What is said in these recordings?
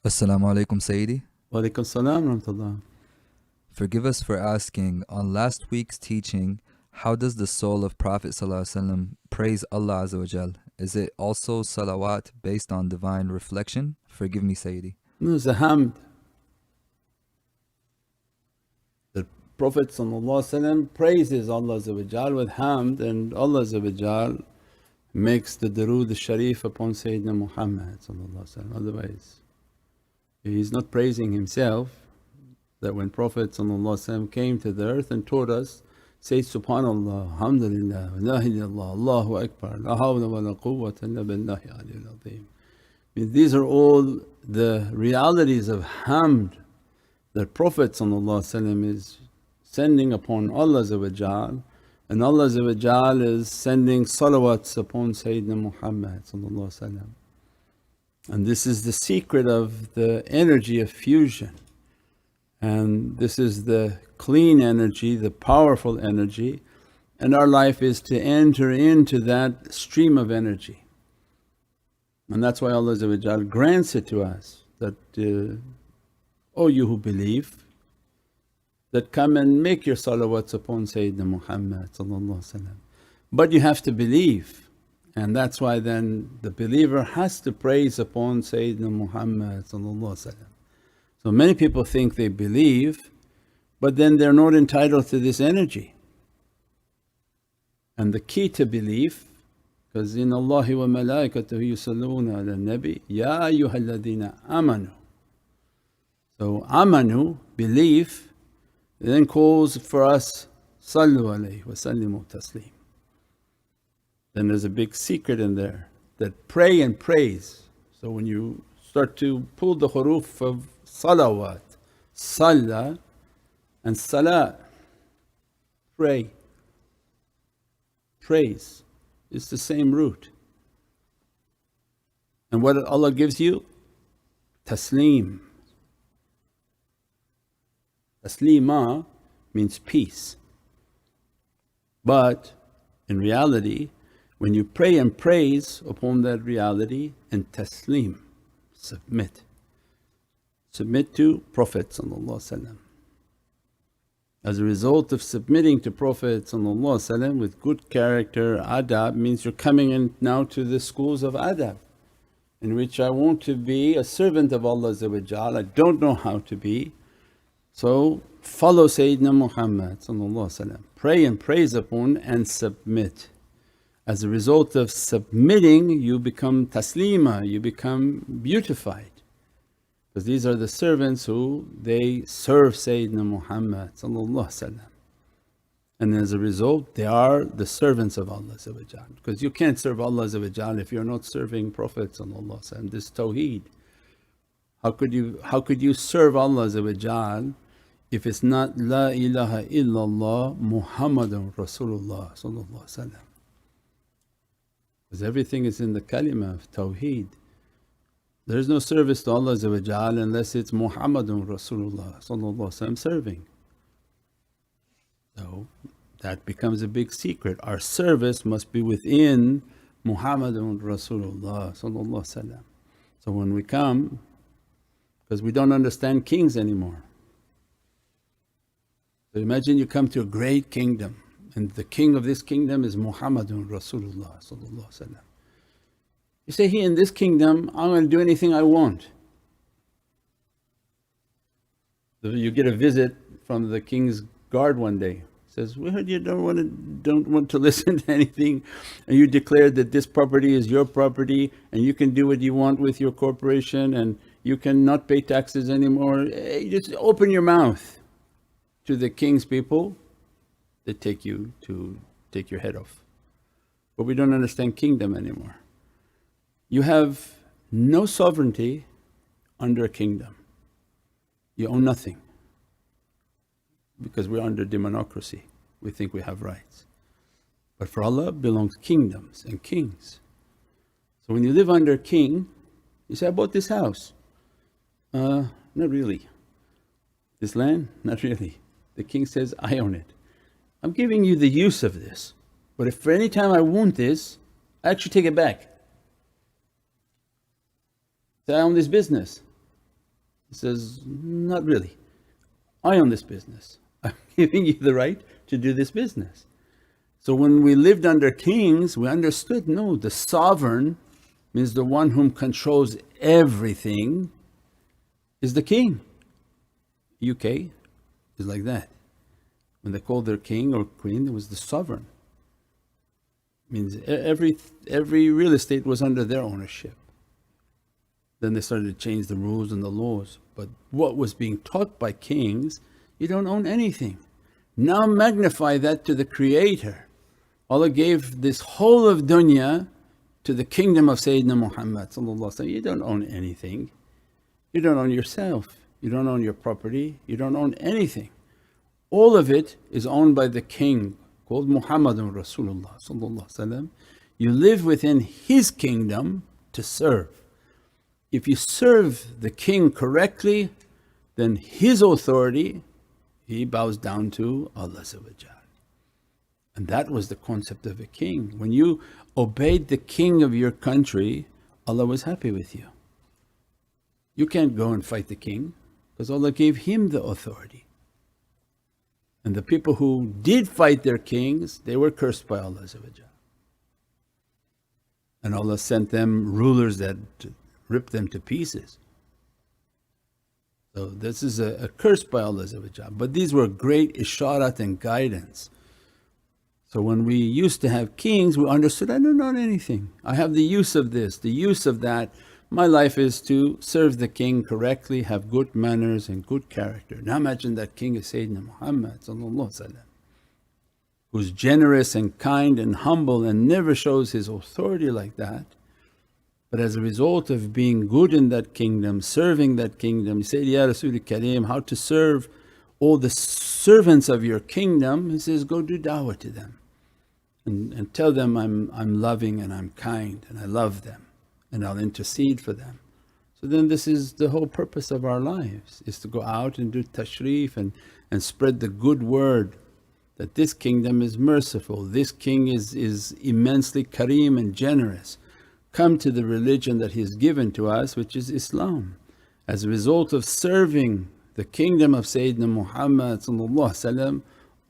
Assalamu alaikum, Sayyidi. Wa alaikum salam wa rahmatullah. Forgive us for asking, on last week's teaching, how does the soul of Prophet ﷺ praise Allah Azza wa Jal? Is it also salawat based on divine reflection? Forgive me, Sayyidi. No, it's a hamd. The Prophet praises Allah Azza wa Jal with hamd, and Allah Azza wa Jal makes the durood al-sharif upon Sayyidina Muhammad. Otherwise he's not praising himself. That when Prophet came to the earth and taught us, say Subhanallah, Alhamdulillah, La ilaha illallah, Allahu Akbar, La hawla wa la quwwata illa billahi aliyyil azim. These are all the realities of hamd that Prophet is sending upon Allah Azza wa Jal, and Allah Azza wa Jal is sending salawats upon Sayyidina Muhammad. And this is the secret of the energy of fusion, and this is the clean energy, the powerful energy, and our life is to enter into that stream of energy. And that's why Allah Azza wa Jal grants it to us that, O you who believe, that come and make your salawats upon Sayyidina Muhammad. But you have to believe, and that's why then the believer has to praise upon Sayyidina Muhammad. So many people think they believe, but then they're not entitled to this energy. And the key to belief, because inna Allahi wa malaikatahu yusalluna ala nabi ya ayyuhalladhina amanu. So amanu, belief, then calls for us sallu alayhi wa sallimu taslim. Then there's a big secret in there, that pray and praise. So when you start to pull the huruf of salawat, salla and salah, pray, praise, it's the same root. And what Allah gives you? Taslim. Taslima means peace. But in reality, when you pray and praise upon that reality, and taslim, submit to Prophet. As a result of submitting to Prophet with good character, adab, means you're coming in now to the schools of adab, in which I want to be a servant of Allah Azza wa Jal, I don't know how to be. So follow Sayyidina Muhammad, pray and praise upon and submit. As a result of submitting, you become taslima, you become beautified. Because these are the servants who they serve Sayyidina Muhammad. And as a result, they are the servants of Allah. Because you can't serve Allah if you're not serving Prophet. This tawheed. How could you serve Allah if it's not La ilaha illallah Muhammadan Rasulullah? Because everything is in the kalima of tawheed. There is no service to Allah unless it's Muhammadan Rasulullah serving. So that becomes a big secret. Our service must be within Muhammadan Rasulullah. So when we come, because we don't understand kings anymore. So imagine you come to a great kingdom, and the king of this kingdom is Muhammadun Rasulullah. You say, here in this kingdom I'm going to do anything I want. So you get a visit from the king's guard one day, says, we heard you don't want to listen to anything, and you declared that this property is your property and you can do what you want with your corporation and you cannot pay taxes anymore. You just open your mouth to the king's people, they take your head off. But we don't understand kingdom anymore. You have no sovereignty under a kingdom, you own nothing, because we're under democracy, we think we have rights. But for Allah belongs kingdoms and kings. So when you live under a king, you say, I bought this house. Not really. This land? Not really. The king says, I own it. I'm giving you the use of this, but if for any time I want this, I actually take it back. Say, I own this business. He says, not really. I own this business. I'm giving you the right to do this business. So when we lived under kings, we understood, no, the sovereign means the one whom controls everything is the king. UK is like that. When they called their king or queen, it was the sovereign. Means every real estate was under their ownership. Then they started to change the rules and the laws. But what was being taught by kings, you don't own anything. Now magnify that to the Creator. Allah gave this whole of dunya to the kingdom of Sayyidina Muhammad. You don't own anything. You don't own yourself. You don't own your property. You don't own anything. All of it is owned by the king called Muhammadan Rasulullah. You live within his kingdom to serve. If you serve the king correctly, then his authority, he bows down to Allah. And that was the concept of a king. When you obeyed the king of your country, Allah was happy with you. You can't go and fight the king because Allah gave him the authority. And the people who did fight their kings, they were cursed by Allah. And Allah sent them rulers that ripped them to pieces. So this is a curse by Allah. But these were great isharat and guidance. So when we used to have kings, we understood, I don't own anything. I have the use of this, the use of that. My life is to serve the king correctly, have good manners and good character. Now imagine that king is Sayyidina Muhammad who's generous and kind and humble and never shows his authority like that. But as a result of being good in that kingdom, serving that kingdom, he said, Ya Rasul Kareem, how to serve all the servants of your kingdom. He says, go do da'wah to them and tell them I'm loving and I'm kind and I love them and I'll intercede for them. So then this is the whole purpose of our lives, is to go out and do tashrif and spread the good word that this kingdom is merciful, this king is immensely kareem and generous. Come to the religion that he's given to us, which is Islam. As a result of serving the kingdom of Sayyidina Muhammad,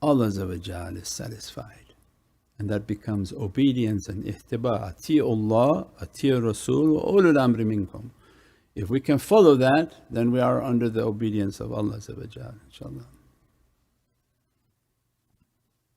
Allah is satisfied. And that becomes obedience and ihtiba. Ati'ullah, ati' Rasul wa ulul amri minkum. If we can follow that, then we are under the obedience of Allah, inshaAllah.